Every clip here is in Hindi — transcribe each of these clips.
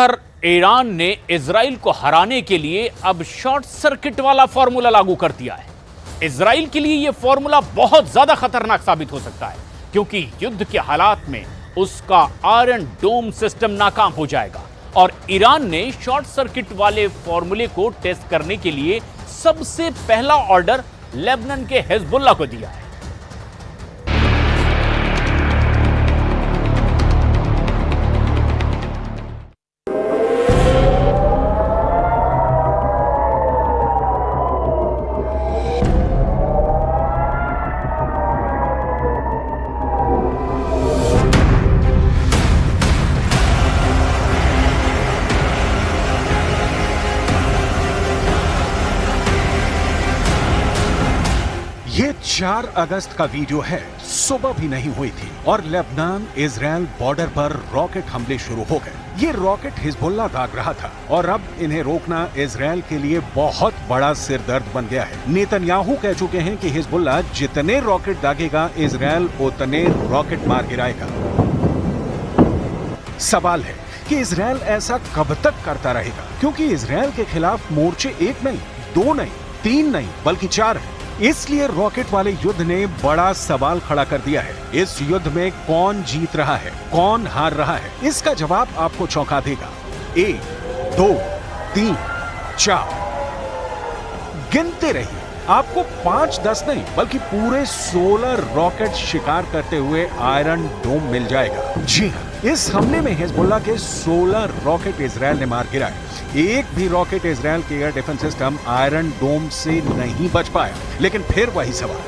उधर ईरान ने इजराइल को हराने के लिए अब शॉर्ट सर्किट वाला फॉर्मूला लागू कर दिया है। इजराइल के लिए यह फॉर्मूला बहुत ज्यादा खतरनाक साबित हो सकता है, क्योंकि युद्ध के हालात में उसका आयरन डोम सिस्टम नाकाम हो जाएगा और ईरान ने शॉर्ट सर्किट वाले फॉर्मूले को टेस्ट करने के लिए सबसे पहला ऑर्डर लेबनान के हिजबुल्लाह को दिया है। ये 4 अगस्त का वीडियो है। सुबह भी नहीं हुई थी और लेबनान इजराइल बॉर्डर पर रॉकेट हमले शुरू हो गए। ये रॉकेट हिजबुल्लाह दाग रहा था और अब इन्हें रोकना इजराइल के लिए बहुत बड़ा सिरदर्द बन गया है। नेतन्याहू कह चुके हैं कि हिजबुल्लाह जितने रॉकेट दागेगा इजराइल उतने रॉकेट मार गिराएगा। सवाल है कि इजराइल ऐसा कब तक करता रहेगा, क्योंकि इजराइल के खिलाफ मोर्चे 1 नहीं, 2 नहीं, 3 नहीं बल्कि 4 है। इसलिए रॉकेट वाले युद्ध ने बड़ा सवाल खड़ा कर दिया है। इस युद्ध में कौन जीत रहा है, कौन हार रहा है, इसका जवाब आपको चौंका देगा। 1, 2, 3, 4 गिनते रहिए, आपको 5, 10 नहीं बल्कि पूरे 16 रॉकेट शिकार करते हुए आयरन डोम मिल जाएगा। जी हाँ, इस हमले में हिजबुल्लाह के 16 रॉकेट इजराइल ने मार गिराए। एक भी रॉकेट इजराइल के एयर डिफेंस सिस्टम आयरन डोम से नहीं बच पाया। लेकिन फिर वही सवाल,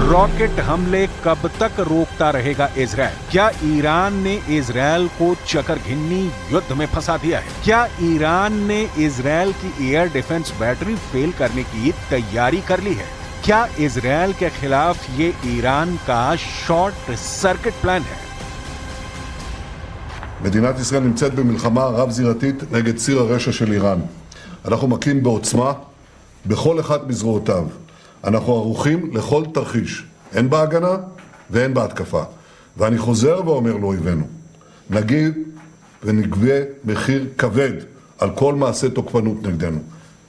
रॉकेट हमले कब तक रोकता रहेगा इजराइल? क्या ईरान ने इजराइल को चकरघिन्नी युद्ध में फंसा दिया है? क्या ईरान ने इजराइल की एयर डिफेंस बैटरी फेल करने की तैयारी कर ली है? क्या इजराइल के खिलाफ ये ईरान का शॉर्ट सर्किट प्लान है? מדינת ישראל נמצאת במלחמה רב-זירתית נגד ציר הרשע של איראן. אנחנו מכים בעוצמה בכל אחד מזרועותיו. אנחנו ערוכים לכל תרחיש, הן בהגנה והן בהתקפה. ואני חוזר ואומר לאויבינו, נגיד ונגבה מחיר כבד על כל מעשה תוקפנות נגדנו,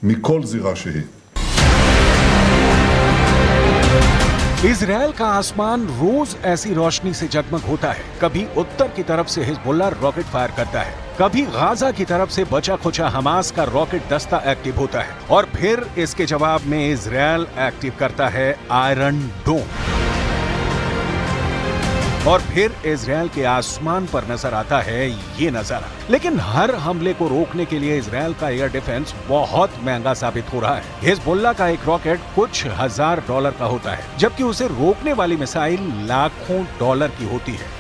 מכל זירה שהיא. इजराइल का आसमान रोज ऐसी रोशनी से जगमग होता है। कभी उत्तर की तरफ से हिजबुल्लाह रॉकेट फायर करता है, कभी गाजा की तरफ से बचा खुचा हमास का रॉकेट दस्ता एक्टिव होता है और फिर इसके जवाब में इजराइल एक्टिव करता है आयरन डोम। और फिर इजराइल के आसमान पर नजर आता है ये नजारा। लेकिन हर हमले को रोकने के लिए इजराइल का एयर डिफेंस बहुत महंगा साबित हो रहा है। हिजबुल्लाह का एक रॉकेट कुछ $1000 का होता है, जबकि उसे रोकने वाली मिसाइल लाखों डॉलर की होती है।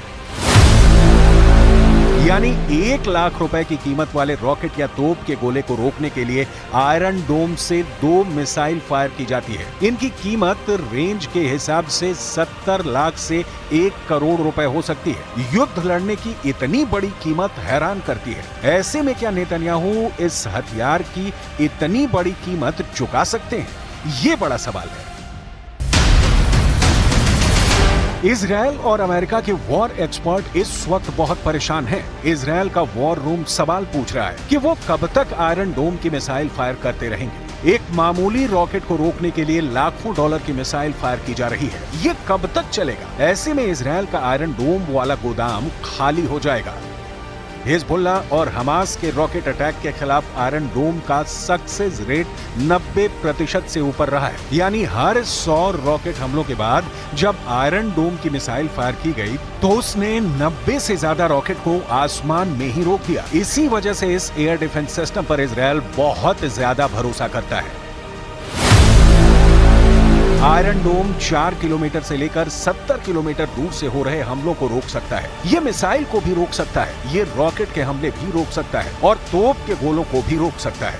यानी 1 लाख रुपए की कीमत वाले रॉकेट या तोप के गोले को रोकने के लिए आयरन डोम से 2 मिसाइल फायर की जाती है। इनकी कीमत रेंज के हिसाब से 70 लाख से 1 करोड़ रुपए हो सकती है। युद्ध लड़ने की इतनी बड़ी कीमत हैरान करती है। ऐसे में क्या नेतन्याहू इस हथियार की इतनी बड़ी कीमत चुका सकते हैं? ये बड़ा सवाल है। इजराइल और अमेरिका के वॉर एक्सपर्ट इस वक्त बहुत परेशान हैं। इजराइल का वॉर रूम सवाल पूछ रहा है कि वो कब तक आयरन डोम की मिसाइल फायर करते रहेंगे। एक मामूली रॉकेट को रोकने के लिए लाखों डॉलर की मिसाइल फायर की जा रही है। ये कब तक चलेगा? ऐसे में इजराइल का आयरन डोम वाला गोदाम खाली हो जाएगा। हिजबुल्लाह और हमास के रॉकेट अटैक के खिलाफ आयरन डोम का सक्सेस रेट 90% से ऊपर रहा है। यानी हर 100 रॉकेट हमलों के बाद जब आयरन डोम की मिसाइल फायर की गई तो उसने 90 से ज्यादा रॉकेट को आसमान में ही रोक दिया। इसी वजह से इस एयर डिफेंस सिस्टम पर इजराइल बहुत ज्यादा भरोसा करता है। आयरन डोम 4 किलोमीटर से लेकर 70 किलोमीटर दूर से हो रहे हमलों को रोक सकता है। ये मिसाइल को भी रोक सकता है, ये रॉकेट के हमले भी रोक सकता है और तोप के गोलों को भी रोक सकता है।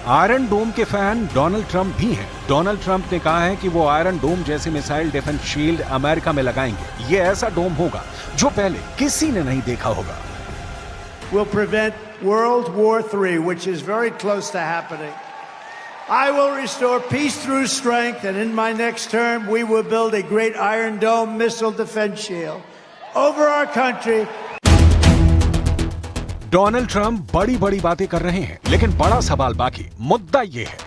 आयरन डोम के फैन डोनाल्ड ट्रंप भी हैं। डोनाल्ड ट्रंप ने कहा है कि वो आयरन डोम जैसे मिसाइल डिफेंस शील्ड अमेरिका में लगाएंगे। ये ऐसा डोम होगा जो पहले किसी ने नहीं देखा होगा। Will prevent World War III, which is very close to happening. I will restore peace through strength, and in my next term, we will build a great Iron Dome missile defense shield over our country Donald Trump बड़ी बड़ी बातें कर रहे हैं, लेकिन बड़ा सवाल बाकी मुद्दा यह है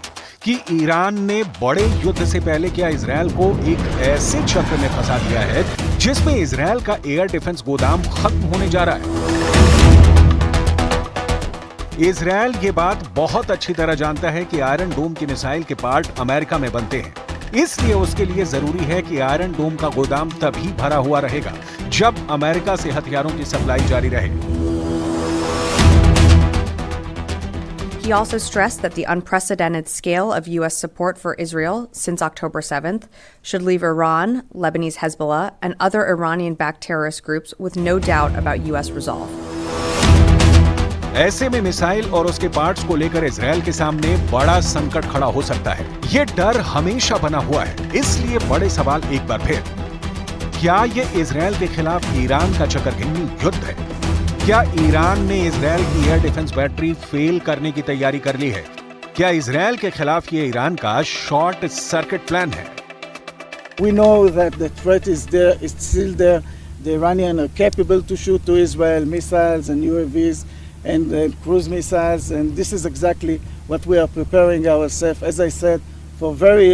कि ईरान ने बड़े युद्ध से पहले क्या इजरायल को एक ऐसे चक्र में फंसा दिया है जिसमें इजरायल का एयर डिफेंस गोदाम खत्म होने जा रहा है। इजरायल ये बात बहुत अच्छी तरह जानता है कि आयरन डोम की मिसाइल के पार्ट अमेरिका में बनते हैं, इसलिए उसके लिए जरूरी है कि आयरन डोम का गोदाम तभी भरा हुआ रहेगा जब अमेरिका से हथियारों की सप्लाई जारी रहे। He also stressed that the unprecedented scale of U.S. support for Israel since October 7th should leave Iran, Lebanese Hezbollah, and other Iranian-backed terrorist groups with no doubt about U.S. resolve. ऐसे में मिसाइल और उसके पार्ट्स को लेकर इजरायल के सामने बड़ा संकट खड़ा हो सकता है। ये डर हमेशा बना हुआ है, इसलिए बड़े सवाल एक बार फिर, क्या ये इजरायल के खिलाफ ईरान का चकरघिन्नी युद्ध है? क्या ईरान ने इजरायल की एयर डिफेंस बैटरी फेल करने की तैयारी कर ली है? क्या इजरायल के खिलाफ ये ईरान का शॉर्ट सर्किट प्लान है? We know that the threat is there, it's still there. The Iranians are capable to shoot to Israel missiles and UAVs and cruise missiles, and this is exactly what we are preparing ourselves, as I said, for a very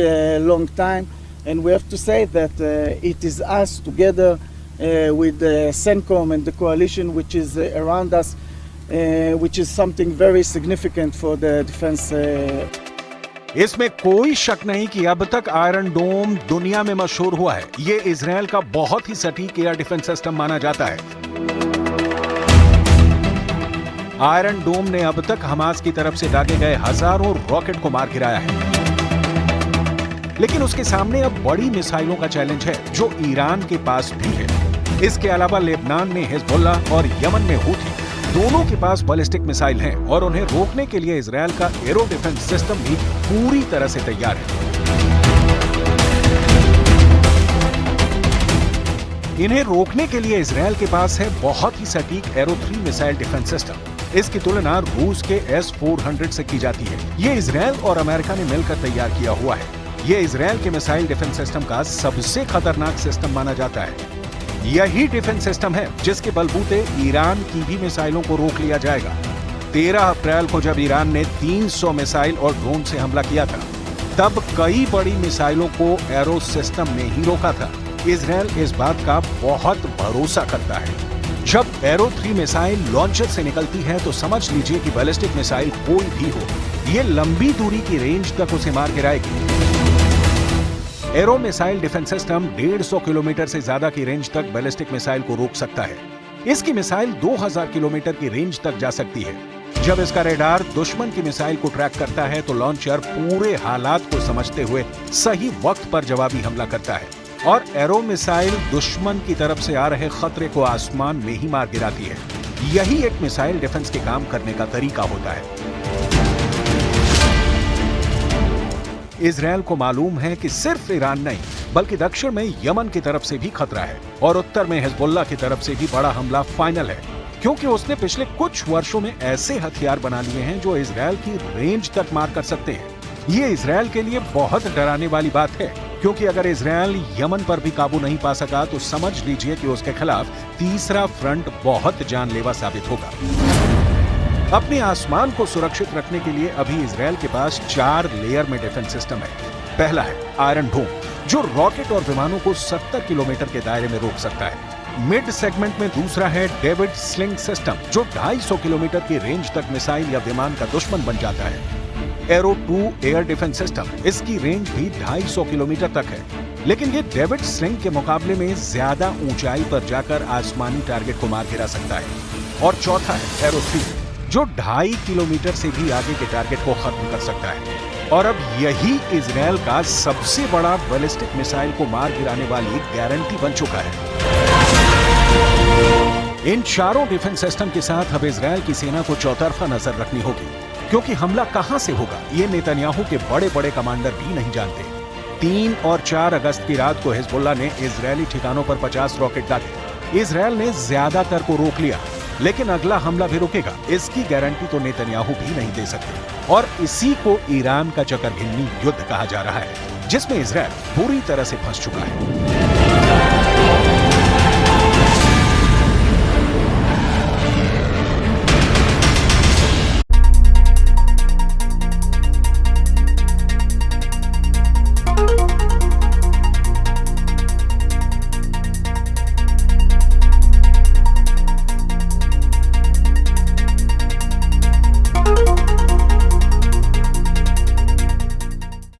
long time. And we have to say that it is us together with CENTCOM and the coalition which is around us, which is something very significant for the defense. इसमें कोई शक नहीं कि अब तक आयरन डोम दुनिया में मशहूर हुआ है। ये इजरायल का बहुत ही सटीक एयर डिफेंस सिस्टम माना जाता है। आयरन डोम ने अब तक हमास की तरफ से दागे गए हजारों रॉकेट को मार गिराया है, लेकिन उसके सामने अब बड़ी मिसाइलों का चैलेंज है जो ईरान के पास भी है। इसके अलावा लेबनान में हिजबुल्ला और यमन में हूथी दोनों के पास बैलिस्टिक मिसाइल हैं और उन्हें रोकने के लिए इजरायल का एरो डिफेंस सिस्टम भी पूरी तरह से तैयार है। इन्हें रोकने के लिए इजरायल के पास है बहुत ही सटीक एरो 3 मिसाइल डिफेंस सिस्टम। इसकी तुलना रूस के S-400 से की जाती है। ये इजरायल और अमेरिका ने मिलकर तैयार किया हुआ है। ये इजरायल के मिसाइल डिफेंस सिस्टम का सबसे खतरनाक सिस्टम माना जाता है। यही डिफेंस सिस्टम है जिसके बलबूते ईरान की भी मिसाइलों को रोक लिया जाएगा। 13 अप्रैल को जब ईरान ने 300 मिसाइल और ड्रोन से हमला किया था, तब कई बड़ी मिसाइलों को एरो सिस्टम ने ही रोका था। इजरायल इस बात का बहुत भरोसा करता है। जब एरो 3 मिसाइल लॉन्चर से निकलती है तो समझ लीजिए कि बैलिस्टिक मिसाइल कोई भी हो, ये लंबी दूरी की रेंज तक उसे मार गिराएगी। Arrow missile defence system 150 kilometre से ज्यादा की रेंज तक बैलिस्टिक मिसाइल को रोक सकता है। इसकी मिसाइल 2000 किलोमीटर की रेंज तक जा सकती है। जब इसका रेडार दुश्मन की मिसाइल को ट्रैक करता है तो लॉन्चर पूरे हालात को समझते हुए सही वक्त पर जवाबी हमला करता है और एरो मिसाइल दुश्मन की तरफ से आ रहे खतरे को आसमान में ही मार गिराती है। यही एक मिसाइल डिफेंस के काम करने का तरीका होता है। इजरायल को मालूम है कि सिर्फ ईरान नहीं बल्कि दक्षिण में यमन की तरफ से भी खतरा है और उत्तर में हिजबुल्ला की तरफ से भी बड़ा हमला फाइनल है, क्योंकि उसने पिछले कुछ वर्षों में ऐसे हथियार बना लिए हैं जो इजरायल की रेंज तक मार कर सकते हैं। ये इजरायल के लिए बहुत डराने वाली बात है, क्योंकि अगर इजरायल यमन पर भी काबू नहीं पा सका तो समझ लीजिए कि उसके खिलाफ तीसरा फ्रंट बहुत जानलेवा साबित होगा। अपने आसमान को सुरक्षित रखने के लिए अभी इजरायल के पास 4 लेयर में डिफेंस सिस्टम है। पहला है आयरन डोम, जो रॉकेट और विमानों को 70 किलोमीटर के दायरे में रोक सकता है। मिड सेगमेंट में दूसरा है डेविड स्लिंग सिस्टम, जो 250 किलोमीटर की रेंज तक मिसाइल या विमान का दुश्मन बन जाता है। एरो 2 एयर डिफेंस सिस्टम, इसकी रेंज भी 250 किलोमीटर तक है, लेकिन ये डेविड स्लिंग के मुकाबले में ज्यादा ऊंचाई पर जाकर आसमानी टारगेट को मार गिरा सकता है। और चौथा है एरो 3, जो 2.5 किलोमीटर से भी आगे के टारगेट को खत्म कर सकता है। और अब यही इजरायल का सबसे बड़ा बैलिस्टिक मिसाइल को मार गिराने वाली गारंटी बन चुका है। इन चारों डिफेंस सिस्टम के साथ अब इजरायल की सेना को चौतरफा नजर रखनी होगी, क्योंकि हमला कहां से होगा ये नेतन्याहू के बड़े बड़े कमांडर भी नहीं जानते। 3 और 4 अगस्त की रात को हिजबुल्ला ने इजरायली ठिकानों पर 50 रॉकेट दागे। इजरायल ने ज्यादातर को रोक लिया, लेकिन अगला हमला भी रुकेगा, इसकी गारंटी तो नेतन्याहू भी नहीं दे सकते। और इसी को ईरान का चकरघिन्नी युद्ध कहा जा रहा है, जिसमें इजरायल पूरी तरह से फंस चुका है।